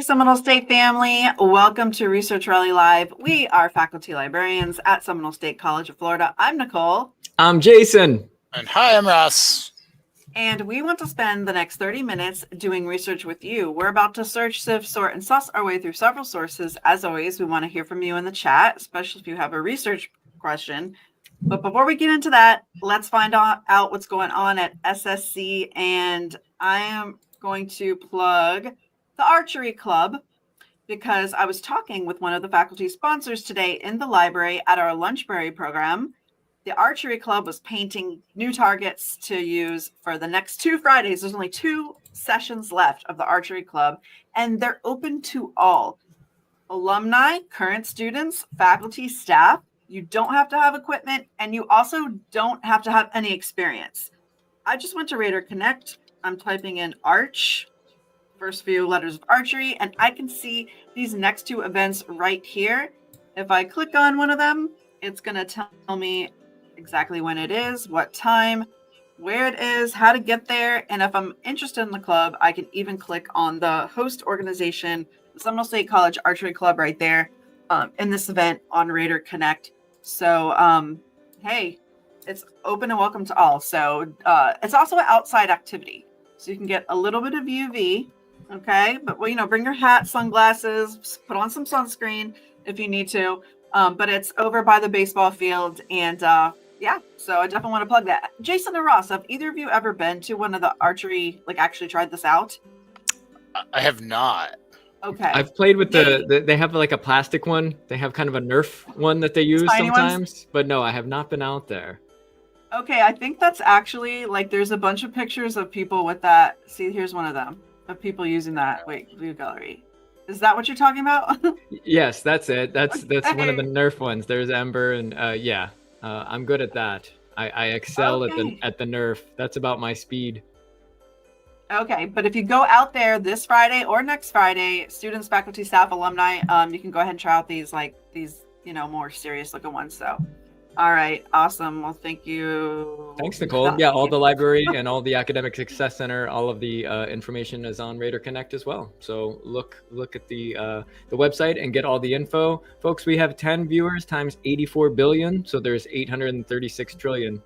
Seminole State family. Welcome to Research Rally Live. We are faculty librarians at Seminole State College of Florida. I'm Nicole. I'm Jason. And hi, I'm Ross. And we want to spend the next 30 minutes doing research with you. We're about to search, sift, sort, and suss our way through several sources. As always, we want to hear from you in the chat, especially if you have a research question. But before we get into that, let's find out what's going on at SSC. And I am going to plug the Archery Club because I was talking with one of the faculty sponsors today in the library at our Lunchberry program. The Archery Club was painting new targets to use for the next 2 Fridays. There's only 2 sessions left of the Archery Club, and they're open to all alumni, current students, faculty, staff. You don't have to have equipment, and you also don't have to have any experience. I just went to Raider Connect. I'm typing in Arch, first few letters of archery, and I can see these next 2 events right here. If I click on one of them, it's going to tell me exactly when it is, what time, where it is, how to get there. And if I'm interested in the club, I can even click on the host organization, the Seminole State College Archery Club right there in this event on Raider Connect. So, hey, it's open and welcome to all. So it's also an outside activity. So you can get a little bit of UV, okay? But, well, you know, bring your hat, sunglasses, put on some sunscreen if you need to. But it's over by the baseball field. And yeah, so I definitely want to plug that. Jason and Ross, have either of you ever been to one of the archery, like actually tried this out? I have not. Okay. I've played with they have like a plastic one. They have kind of a Nerf one that they use sometimes. But no, I have not been out there. Okay, I think that's actually, like, there's a bunch of pictures of people with that. See, here's one of them, of people using that. Wait, view gallery. Is that what you're talking about? Yes, that's it. That's one of the Nerf ones. There's Ember, and yeah, I'm good at that. I excel at the Nerf. That's about my speed. Okay, but if you go out there this Friday or next Friday, students, faculty, staff, alumni, you can go ahead and try out these more serious looking ones. So, all right, awesome. Well, thank you. Thanks, Nicole. Yeah, all the library and all the Academic Success Center, all of the information is on Raider Connect as well. So look at the website and get all the info. Folks, we have 10 viewers times 84 billion. So there's 836 trillion,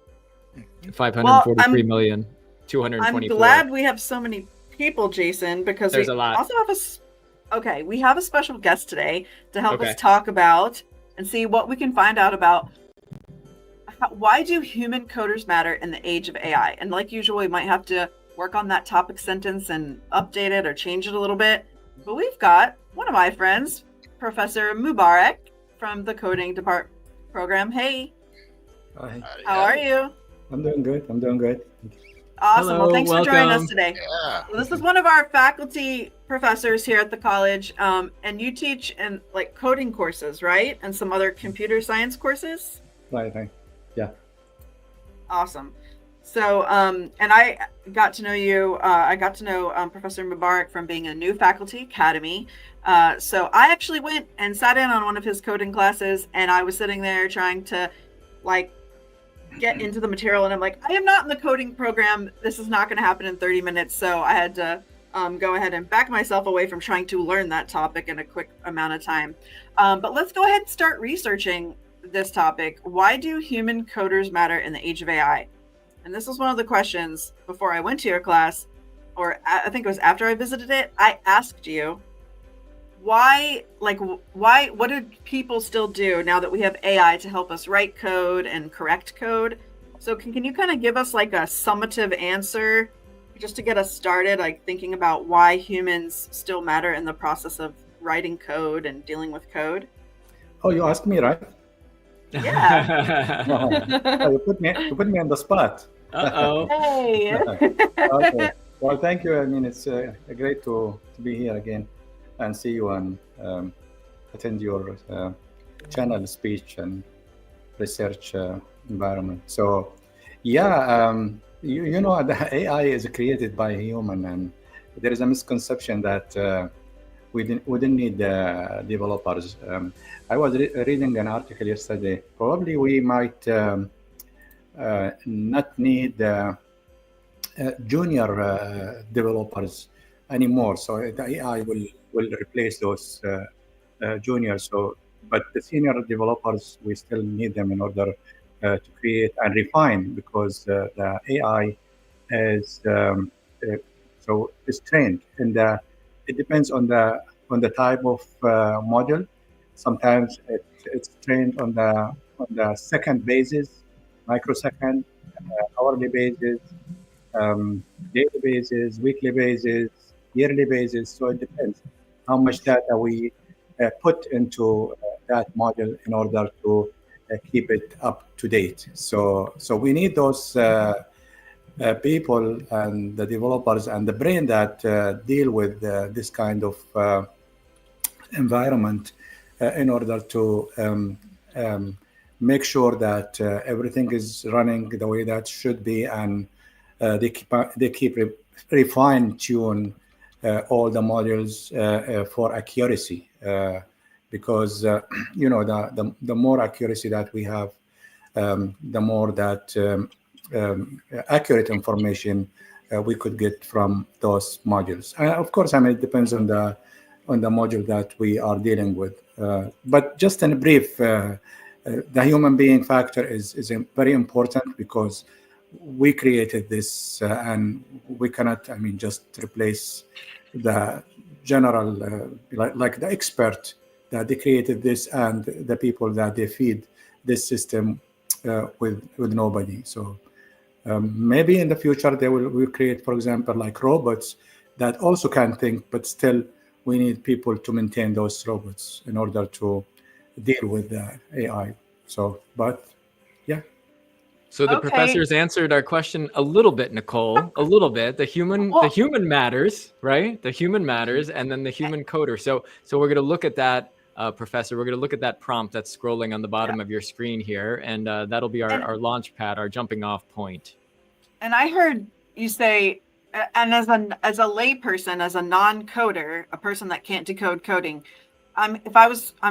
543 million. 224. I'm glad we have so many people, Jason, because there's we a lot. Also have we have a special guest today to help us talk about and see what we can find out about why do human coders matter in the age of AI. And like usual, we might have to work on that topic sentence and update it or change it a little bit. But we've got one of my friends, Professor Mubarak from the Coding Department program. Hey. Hi. How are you? I'm doing good. Awesome. Hello, well, thanks welcome. for joining us today. Yeah. Well, this is one of our faculty professors here at the college, and you teach in like coding courses, right? And some other computer science courses? Right. Yeah. Awesome. So, and I got to know you, I got to know Professor Mubarak from being a new faculty academy. So I actually went and sat in on one of his coding classes, and I was sitting there trying to get into the material, and I'm like, I am not in the coding program. This is not going to happen in 30 minutes. So I had to go ahead and back myself away from trying to learn that topic in a quick amount of time. But let's go ahead and start researching this topic. Why do human coders matter in the age of AI? And this was one of the questions before I went to your class, or I think it was after I visited it. I asked you, why, what do people still do now that we have AI to help us write code and correct code? So can you kind of give us like a summative answer just to get us started, like thinking about why humans still matter in the process of writing code and dealing with code? Oh, you asked me, right? Yeah. Oh, you put me on the spot. Uh-oh. Hey. Okay. Well, thank you. I mean, it's great to be here again and see you and attend your channel speech and research environment. So, yeah, you know, the AI is created by human, and there is a misconception that we didn't need developers. I was reading an article yesterday. Probably we might not need junior developers anymore. So the AI will replace those juniors. So, but the senior developers, we still need them in order to create and refine, because the AI is is trained, and it depends on the type of module. Sometimes it's trained on the second basis, microsecond, hourly basis, daily basis, weekly basis, yearly basis. So it depends how much data we put into that module in order to keep it up to date. So we need those people and the developers and the brain that deal with this kind of environment in order to make sure that everything is running the way that should be, and they keep refine tune all the modules for accuracy, because the more accuracy that we have, the more that accurate information we could get from those modules. Of course, I mean, it depends on the module that we are dealing with. But just in brief, the human being factor is very important, because we created this, and we cannot, I mean, just replace the general, like the expert that they created this and the people that they feed this system with nobody. So maybe in the future they will create, for example, like robots that also can think, but still we need people to maintain those robots in order to deal with the AI. So, but yeah. So the Okay. professors answered our question a little bit, Nicole, a little bit. The human matters, right? The human matters, and then the human coder. So we're going to look at that, Professor. We're going to look at that prompt that's scrolling on the bottom of your screen here, and that'll be our launch pad, our jumping off point. And I heard you say, and as a layperson, as a non-coder, a person that can't decode coding, I'm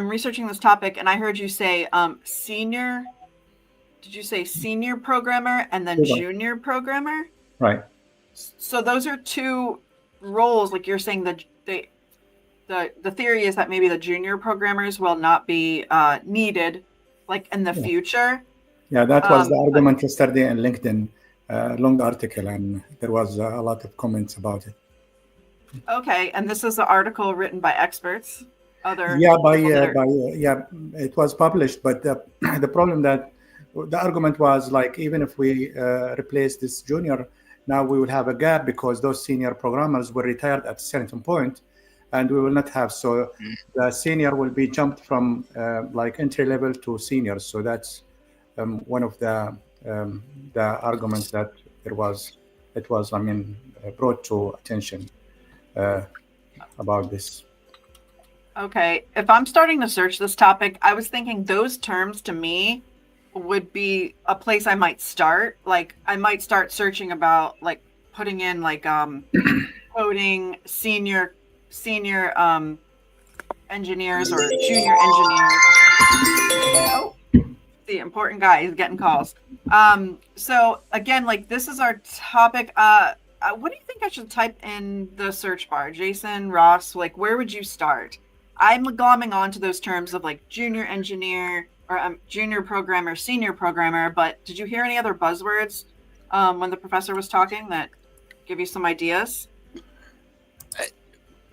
researching this topic, and I heard you say senior. Did you say senior programmer and then junior programmer? Right. So those are two roles. Like you're saying, the theory is that maybe the junior programmers will not be needed, like in the future. Yeah, that was the argument yesterday in LinkedIn, long article, and there was a lot of comments about it. Okay, and this is an article written by experts. It was published, but the problem that the argument was, like, even if we replace this junior, now we will have a gap, because those senior programmers were retired at a certain point, and we will not have. So the senior will be jumped from like entry level to senior. So that's one of the arguments that it was I mean, brought to attention about this. Okay, if I'm starting to search this topic, I was thinking those terms to me would be a place I might start. Like I might start searching about, like, putting in like coding senior engineers or junior engineers. Oh, the important guy is getting calls. So again, like, this is our topic. What do you think I should type in the search bar? Jason, Ross, like, where would you start? I'm glomming onto those terms of like junior engineer or junior programmer, senior programmer, but did you hear any other buzzwords when the professor was talking that give you some ideas?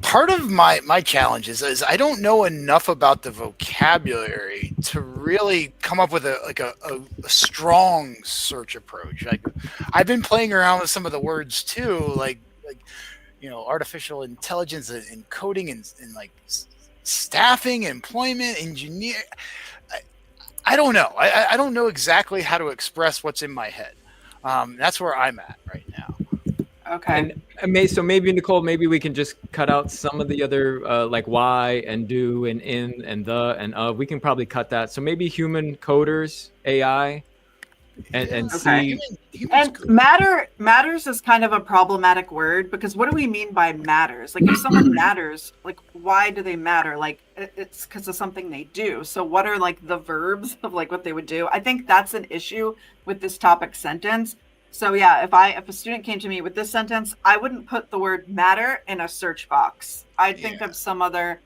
Part of my challenge is I don't know enough about the vocabulary to really come up with a strong search approach. Like, I've been playing around with some of the words too, like artificial intelligence and coding and like staffing, employment, engineer. I don't know. I don't know exactly how to express what's in my head. That's where I'm at right now. Okay. And so maybe, Nicole, maybe we can just cut out some of the other like why and do and in and the and of. We can probably cut that. So maybe human coders, AI, and okay. see. And matters is kind of a problematic word, because what do we mean by matters? Like, if someone matters, like, why do they matter? Like, it's because of something they do. So what are like the verbs of like what they would do? I think that's an issue with this topic sentence. So yeah, if a student came to me with this sentence, I wouldn't put the word matter in a search box. I'd think of some other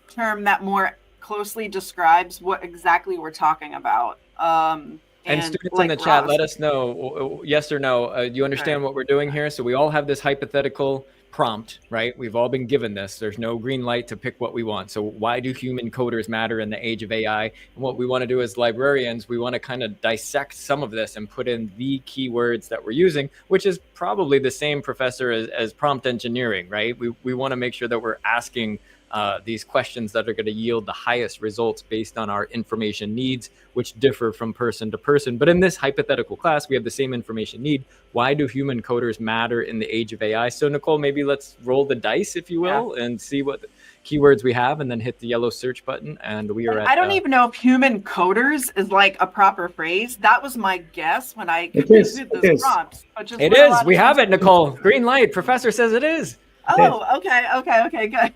term that more closely describes what exactly we're talking about. And students like in the chat, Ross, let us know, yes or no. You understand what we're doing here? So we all have this hypothetical prompt, right? We've all been given this. There's no green light to pick what we want. So why do human coders matter in the age of AI? And what we want to do as librarians, we want to kind of dissect some of this and put in the keywords that we're using, which is probably the same, Professor, as prompt engineering, right? We want to make sure that we're asking these questions that are going to yield the highest results based on our information needs, which differ from person to person. But in this hypothetical class, we have the same information need. Why do human coders matter in the age of AI? So Nicole, maybe let's roll the dice, if you will, and see what keywords we have, and then hit the yellow search button. And we are at... I don't even know if human coders is like a proper phrase. That was my guess when I created this prompt. It is. We have it, Nicole. Green light. Professor says it is. Oh, okay, good.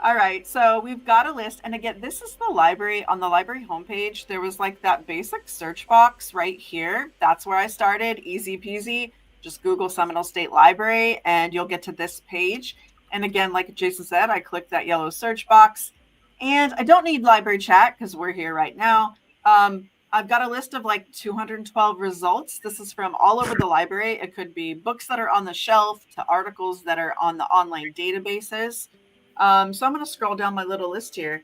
All right, so we've got a list. And again, this is the library. On the library homepage, there was like that basic search box right here. That's where I started. Easy peasy. Just Google Seminole State Library and you'll get to this page. And again, like Jason said, I clicked that yellow search box. And I don't need library chat because we're here right now. I've got a list of like 212 results. This is from all over the library. It could be books that are on the shelf to articles that are on the online databases. So I'm going to scroll down my little list here.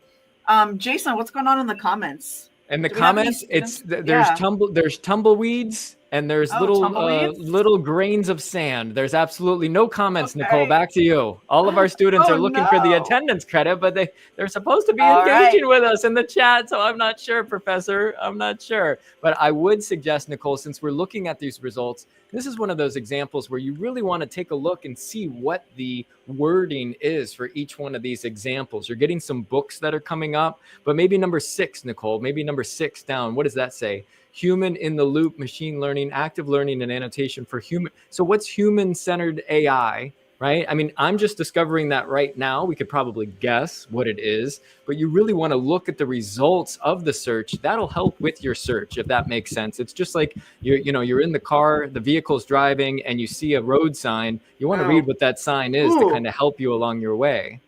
Jason, what's going on in the comments? In the comments, there's tumbleweeds and there's little grains of sand. There's absolutely no comments, Nicole. Back to you. All of our students are looking for the attendance credit, but they're supposed to be engaging with us in the chat. So I'm not sure, Professor. I'm not sure. But I would suggest, Nicole, since we're looking at these results, this is one of those examples where you really want to take a look and see what the wording is for each one of these examples. You're getting some books that are coming up, but maybe number 6, Nicole, maybe number 6 down. What does that say? Human in the loop, machine learning, active learning, and annotation for human. So what's human-centered AI, right? I mean, I'm just discovering that right now. We could probably guess what it is, but you really want to look at the results of the search. That'll help with your search, if that makes sense. It's just like you're in the car, the vehicle's driving, and you see a road sign. You want to read what that sign is to kind of help you along your way.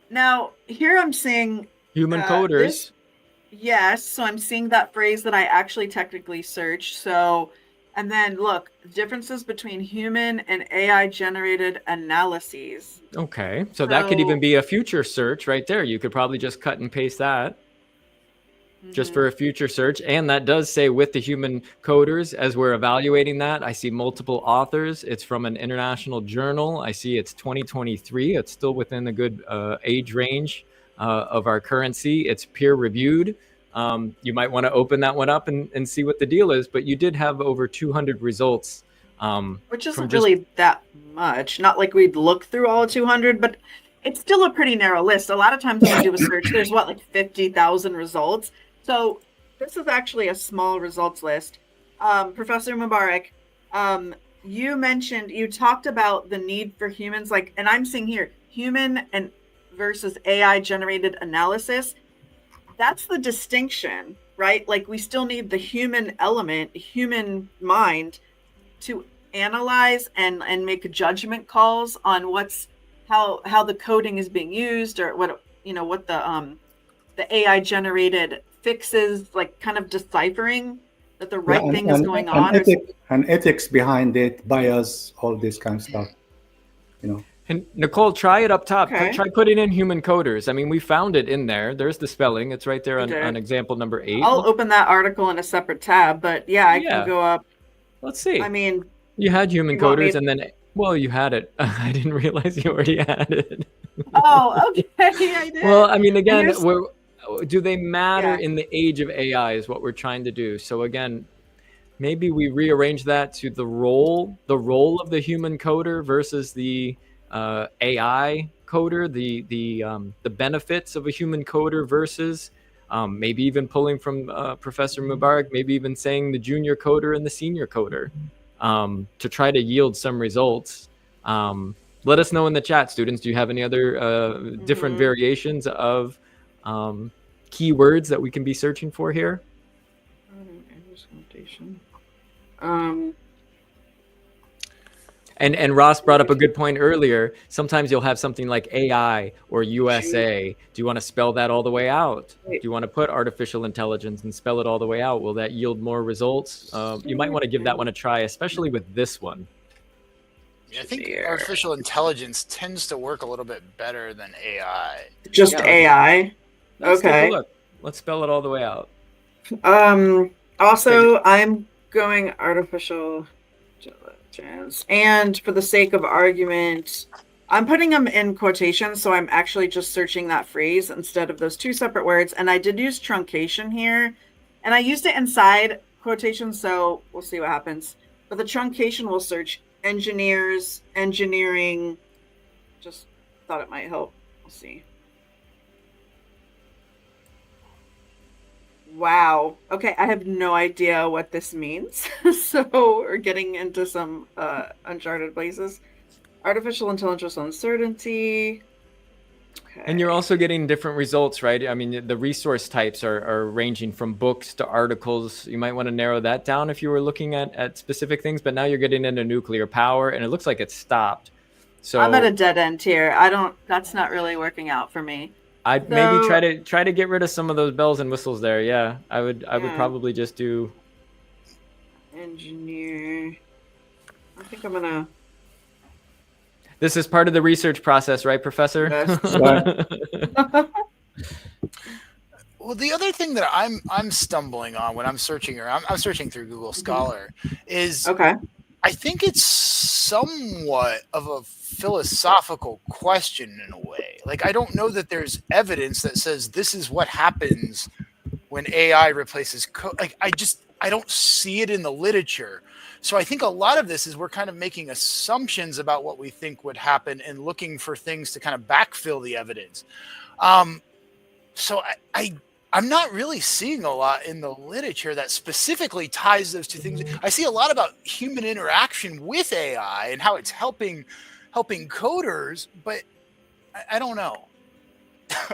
Now, here I'm seeing human coders. Yes, so I'm seeing that phrase that I actually technically searched. So, and then look, differences between human and AI generated analyses. Okay, so that could even be a future search right there. You could probably just cut and paste that just for a future search. And that does say with the human coders, as we're evaluating that, I see multiple authors. It's from an international journal. I see it's 2023. It's still within a good age range of our currency. It's peer reviewed. You might want to open that one up and see what the deal is, but you did have over 200 results. Which isn't really that much. Not like we'd look through all 200, but it's still a pretty narrow list. A lot of times when we do a search, there's like 50,000 results. So this is actually a small results list. Professor Mubarak, you talked about the need for humans, and I'm seeing here, human and versus AI generated analysis. That's the distinction, right? Like we still need the human element, human mind to analyze and make judgment calls on how the coding is being used, or what the AI generated fixes, like kind of deciphering that the right thing is going on. And ethics behind it, bias, all this kind of stuff, And Nicole, try it up top. Okay. Try putting in human coders. I mean, we found it in there. There's the spelling. It's right there on example number 8. I'll open that article in a separate tab, but I can go up. Let's see. I mean, you had human coders and then, you had it. I didn't realize you already had it. Oh, okay. I did. Well, I mean, again, do they matter in the age of AI is what we're trying to do. So again, maybe we rearrange that to the role of the human coder versus the AI coder, the benefits of a human coder versus maybe even pulling from Professor Mubarak, maybe even saying the junior coder and the senior coder to try to yield some results. Let us know in the chat, students. Do you have any other different variations of keywords that we can be searching for here? And Ross brought up a good point earlier. Sometimes you'll have something like AI or USA. Do you want to spell that all the way out? Do you want to put artificial intelligence and spell it all the way out? Will that yield more results? You might want to give that one a try, especially with this one. I think artificial intelligence tends to work a little bit better than AI. Just AI. Let's take a Okay. look. Let's spell it all the way out. Also, I'm going artificial intelligence, and for the sake of argument, I'm putting them in quotations, so I'm actually just searching that phrase instead of those two separate words. And I did use truncation here, and I used it inside quotations, so we'll see what happens. But the truncation will search engineers, engineering. Just thought it might help. We'll see. Wow. Okay, I have no idea what this means. So we're getting into some uncharted places. Artificial intelligence uncertainty. Okay. And you're also getting different results, right? I mean, the resource types are ranging from books to articles. You might want to narrow that down if you were looking at specific things, but now you're getting into nuclear power, and it looks like it's stopped. So I'm at a dead end here. That's not really working out for me. I'd maybe try to get rid of some of those bells and whistles there. Yeah, I would probably just do engineer. I think I'm gonna. This is part of the research process, right, Professor? Well, the other thing that I'm stumbling on when I'm searching, or I'm searching through Google Scholar, is I think it's somewhat of a philosophical question in a way. Like, I don't know that there's evidence that says this is what happens when AI replaces code. Like, I don't see it in the literature. So I think a lot of this is we're kind of making assumptions about what we think would happen and looking for things to kind of backfill the evidence. So I'm not really seeing a lot in the literature that specifically ties those two things. I see a lot about human interaction with AI and how it's helping coders, but I don't know.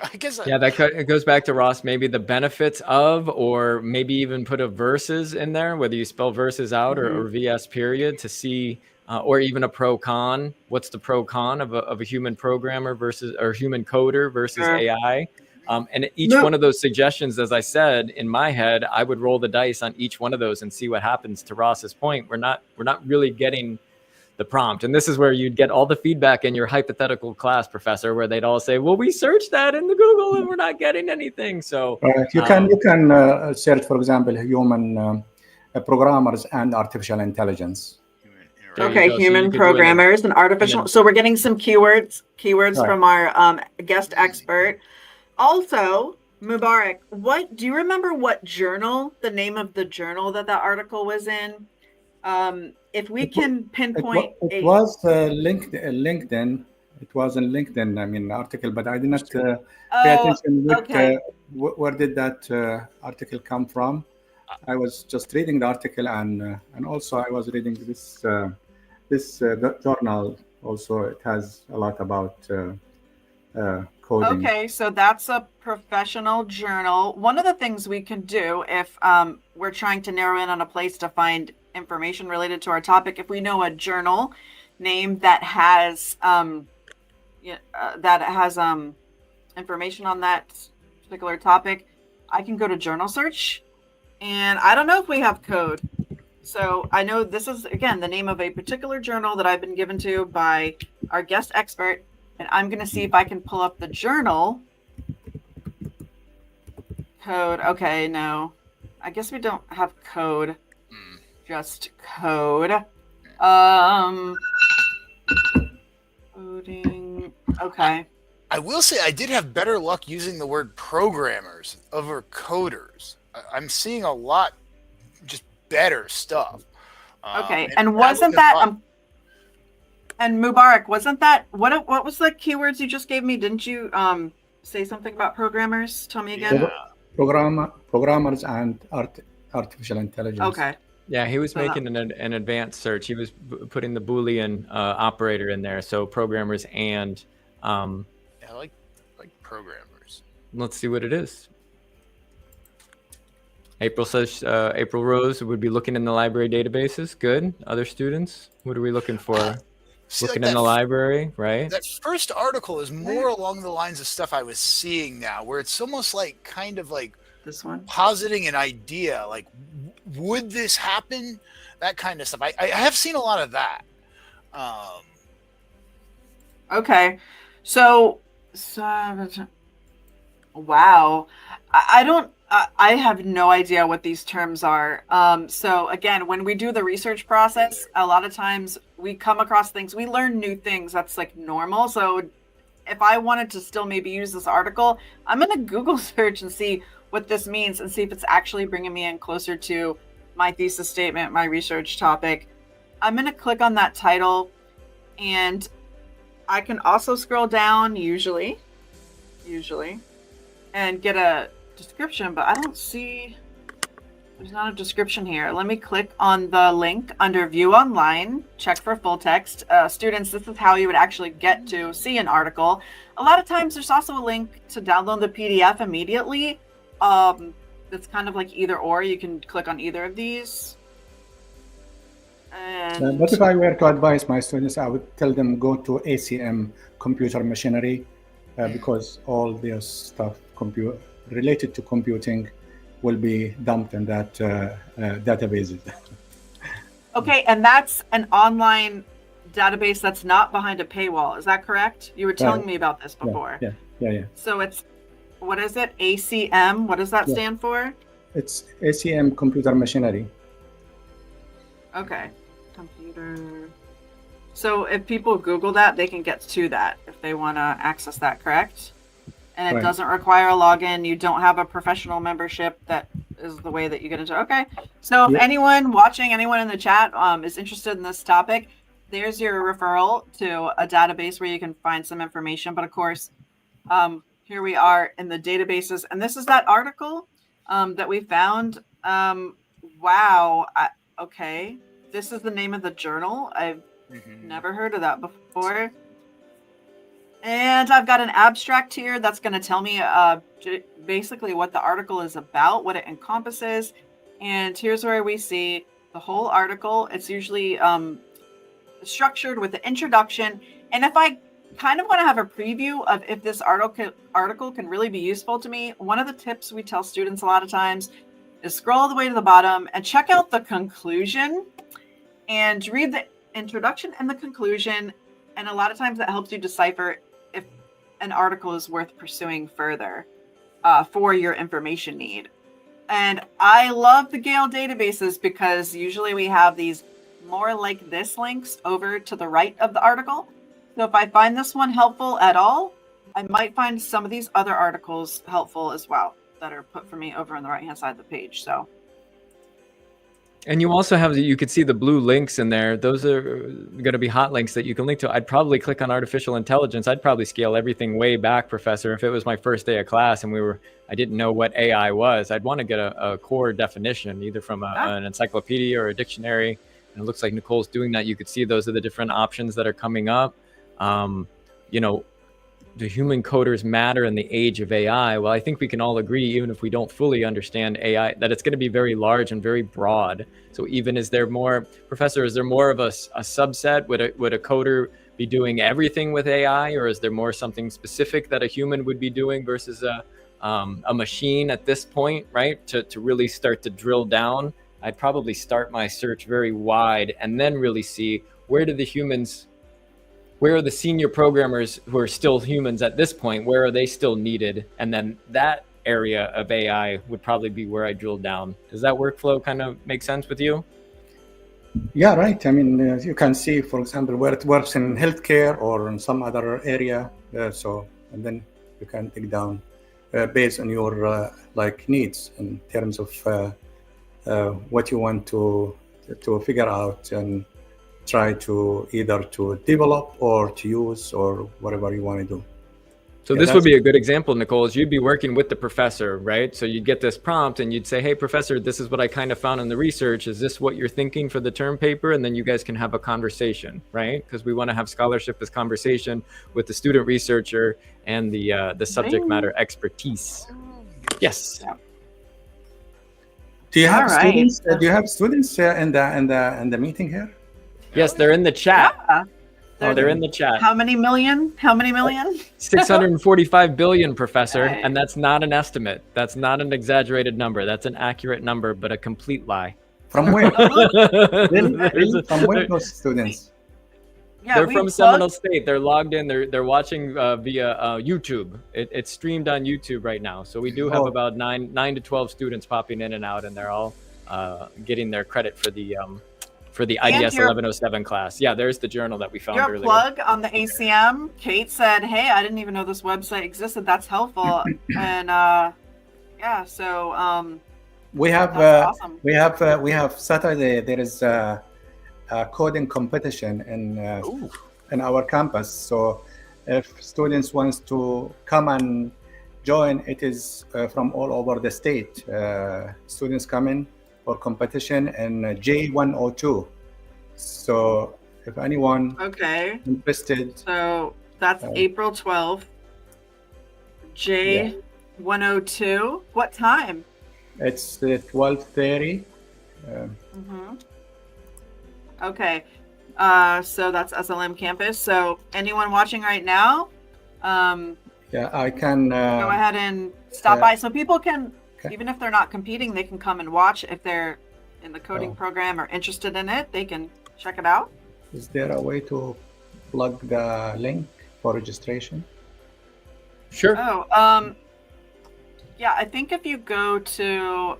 I guess it goes back to Ross, maybe the benefits of, or maybe even put a versus in there, whether you spell versus out or VS period, to see, or even a pro con. What's the pro con of a human programmer versus, or human coder versus AI? And each one of those suggestions, as I said, in my head, I would roll the dice on each one of those and see what happens. To Ross's point, we're not really getting the prompt. And this is where you'd get all the feedback in your hypothetical class, Professor, where they'd all say, well, we searched that in the Google and we're not getting anything. So you can search, for example, human programmers and artificial intelligence. Okay, human programmers and artificial. So we're getting some keywords from our guest expert. Also, Mubarak, do you remember what journal, the name of the journal that article was in? If we can pinpoint, it was LinkedIn. It was in LinkedIn. Article, but I did not pay attention. Where did that article come from? I was just reading the article, and also I was reading this journal. Also, it has a lot about coding. Okay, so that's a professional journal. One of the things we can do if we're trying to narrow in on a place to find information related to our topic, if we know a journal name that has information on that particular topic, I can go to journal search, and I don't know if we have code. So I know this is, again, the name of a particular journal that I've been given to by our guest expert, and I'm going to see if I can pull up the journal code. Okay, no, I guess we don't have code. Just code. Coding. Okay. I will say I did have better luck using the word programmers over coders. I'm seeing a lot just better stuff. Okay, and wasn't that and Mubarak, wasn't that what was the keywords you just gave me? Didn't you say something about programmers? Tell me again. Programmers and artificial intelligence. Okay. Yeah, he was making an advanced search. He was putting the Boolean operator in there. So programmers and I like programmers. Let's see what it is. April says April Rose would be looking in the library databases. Good. Other students, what are we looking for? See, looking like in the library, right? that first article is more along the lines of stuff I was seeing now, where it's almost like kind of like This one. positing an idea, like would this happen? That kind of stuff. I have seen a lot of that. Okay. So wow. I don't, I have no idea what these terms are. So again, when we do the research process, a lot of times we come across things, we learn new things. That's like normal. So if I wanted to still maybe use this article, I'm going to Google search and see what this means and see if it's actually bringing me in closer to my thesis statement, my research topic. I'm going to click on that title, and I can also scroll down usually, and get a description, but I don't see, there's not a description here. Let me click on the link under view online, check for full text. Students, this is how you would actually get to see an article. A lot of times there's also a link to download the PDF immediately. That's kind of like either or, you can click on either of these. And But if I were to advise my students, I would tell them go to ACM computer machinery, because all their stuff related to computing will be dumped in that databases. okay, and that's an online database that's not behind a paywall. Is that correct? You were telling me about this before. Yeah. So it's, what is it? ACM? What does that stand for? It's ACM computer machinery. Okay. Computer. So if people Google that, they can get to that if they want to access that, correct? And it doesn't require a login. You don't have a professional membership. That is the way that you get into it. Okay. So if anyone watching, anyone in the chat is interested in this topic, there's your referral to a database where you can find some information. But of course, here we are in the databases. And this is that article that we found. Wow. Okay. This is the name of the journal. I've never heard of that before. And I've got an abstract here that's going to tell me basically what the article is about, what it encompasses. And here's where we see the whole article. It's usually structured with the introduction. And if I kind of want to have a preview of if this article can really be useful to me, one of the tips we tell students a lot of times is scroll all the way to the bottom and check out the conclusion and read the introduction and the conclusion. And a lot of times that helps you decipher if an article is worth pursuing further for your information need. And I love the Gale databases because usually we have these more like this links over to the right of the article. So if I find this one helpful at all, I might find some of these other articles helpful as well that are put for me over on the right hand side of the page. So, and you also have, you could see the blue links in there. Those are going to be hot links that you can link to. I'd probably click on artificial intelligence. I'd probably scale everything way back, Professor. If it was my first day of class and I didn't know what AI was, I'd want to get a core definition, either from an encyclopedia or a dictionary. And it looks like Nicole's doing that. You could see those are the different options that are coming up. Do human coders matter in the age of AI? Well, I think we can all agree, even if we don't fully understand AI, that it's going to be very large and very broad. So even is there more, Professor, is there more of a subset? Would a coder be doing everything with AI, or is there more something specific that a human would be doing versus a machine at this point, right? To really start to drill down, I'd probably start my search very wide and then really see where are the senior programmers who are still humans at this point? Where are they still needed? And then that area of AI would probably be where I drill down. Does that workflow kind of make sense with you? Yeah, right. I mean, you can see, for example, where it works in healthcare or in some other area. And then you can dig down based on your needs in terms of what you want to figure out and try to either to develop or to use or whatever you want to do. So this would be a good example, Nicole, is you'd be working with the professor, right? So you'd get this prompt and you'd say, hey, professor, this is what I kind of found in the research. Is this what you're thinking for the term paper? And then you guys can have a conversation, right? Because we want to have scholarship as conversation with the student researcher and the subject matter expertise. Yes. Yeah. Do you have students? Do you have students in the meeting here? Yes, they're in the chat. Yeah. They're in the chat. How many million? How many million? 645 billion, Professor. Okay. And that's not an estimate. That's not an exaggerated number. That's an accurate number, but a complete lie. From where? There's From where those students? Yeah, they're we from plugged- Seminole State. They're logged in. They're watching via YouTube. It's streamed on YouTube right now. So we do have about 9 to 12 students popping in and out, and they're all getting their credit for the IDS 1107 class. Yeah, there's the journal that we found Your earlier. plug on the ACM. Kate said, "Hey, I didn't even know this website existed. That's helpful." And yeah, so We have that's awesome. we have Saturday. There is a coding competition in our campus. So if students wants to come and join, it is from all over the state. Students come in for competition in J102. So if anyone Okay. interested, So that's April 12th. J102. What time? it's 12:30. Okay. So that's SLM campus. So anyone watching right now, Yeah, I can. go ahead and stop by. So people can, Okay. even if they're not competing, they can come and watch. If they're in the coding program or interested in it, they can check it out. Is there a way to plug the link for registration? Sure. Oh, yeah, I think if you go to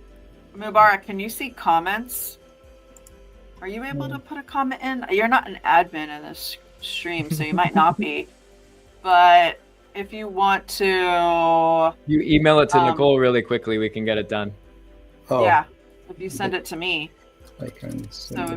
Mubarak, can you see comments? Are you able to put a comment in? You're not an admin in this stream, so you might not be. But if you want to, You email it to Nicole really quickly. We can get it done. Oh, yeah, if you send it to me. I can see. So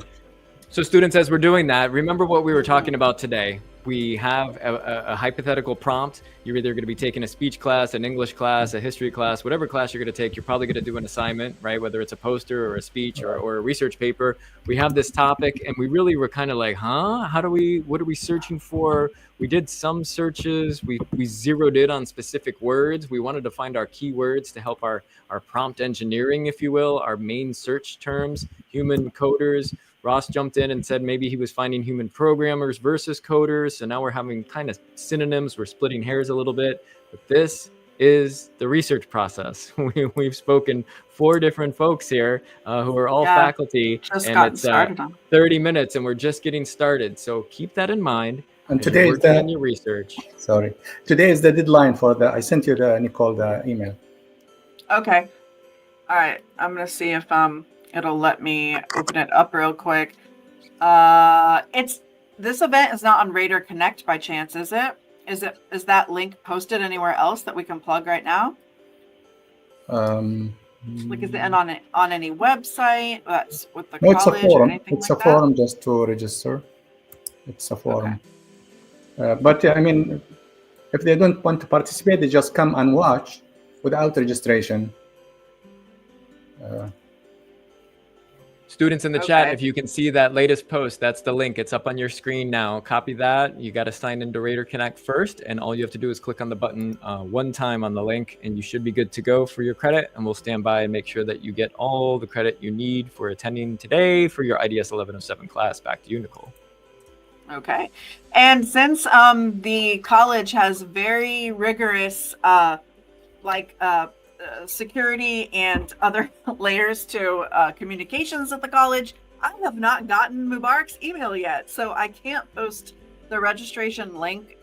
So students, as we're doing that, remember what we were talking about today. We have a hypothetical prompt. You're either going to be taking a speech class, an English class, a history class, whatever class you're going to take, you're probably going to do an assignment, right? Whether it's a poster or a speech or a research paper. We have this topic and we really were kind of like, what are we searching for? We did some searches. We zeroed in on specific words. We wanted to find our keywords to help our prompt engineering, if you will, our main search terms, human coders. Ross jumped in and said maybe he was finding human programmers versus coders. So now we're having kind of synonyms. We're splitting hairs a little bit. But this is the research process. We've spoken 4 different folks here who are all faculty. just and gotten it's started on. 30 minutes and we're just getting started. So keep that in mind. And as today you're is working on your research. Sorry. Today is the deadline for I sent you Nicole, the email. Okay. All right. I'm gonna see if it'll let me open it up real quick. This event is not on Radar Connect by chance, is it? Is that link posted anywhere else that we can plug right now? Like, is it on any website that's with the No, it's a college or forum. anything It's like a forum just to register. It's a forum. But I mean, if they don't want to participate, they just come and watch without registration. Students in the chat, if you can see that latest post, that's the link. It's up on your screen now. Copy that. You got to sign into Radar Connect first, and all you have to do is click on the button one time on the link, and you should be good to go for your credit. And we'll stand by and make sure that you get all the credit you need for attending today for your IDS 1107 class. Back to you, Nicole. Okay. And since the college has very rigorous security and other layers to communications at the college, I have not gotten Mubarak's email yet, so I can't post the registration link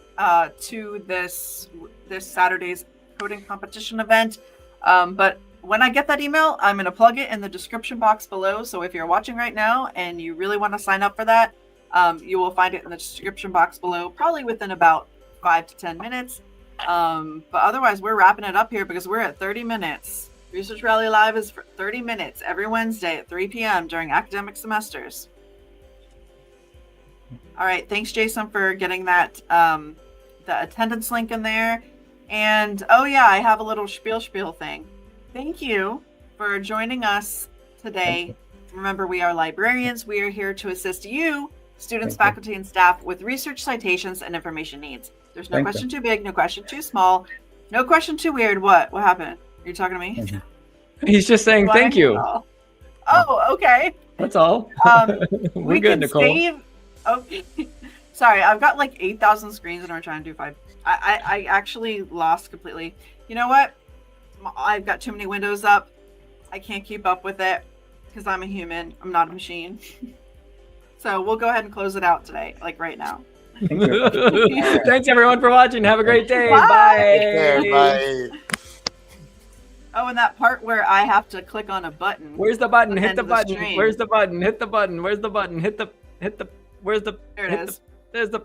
to this Saturday's coding competition event. But when I get that email, I'm going to plug it in the description box below. So if you're watching right now and you really want to sign up for that, you will find it in the description box below, probably within about 5 to 10 minutes. But otherwise, we're wrapping it up here because we're at 30 minutes. Research Rally Live is for 30 minutes every Wednesday at 3 p.m. during academic semesters. All right. Thanks, Jason, for getting that the attendance link in there. And, oh, yeah, I have a little spiel thing. Thank you for joining us today. Remember, we are librarians. We are here to assist you, students, faculty, and staff with research citations and information needs. There's no question too big, no question too small, no question too weird. What happened? Are you talking to me? He's just saying thank you. Oh, okay. That's all. We good, can Nicole. Okay. Sorry, I've got like 8,000 screens and we're trying to do 5. I actually lost completely. You know what? I've got too many windows up. I can't keep up with it because I'm a human. I'm not a machine. So we'll go ahead and close it out today, like right now. Thank you. Thanks everyone for watching. Have a great day. Bye. Bye. Take care. Bye. Oh, and that part where I have to click on a button. Where's the button? At the Hit end the of the button. stream. Where's the button? Hit the button. Where's the button? Hit the where's the There it hit is. there's the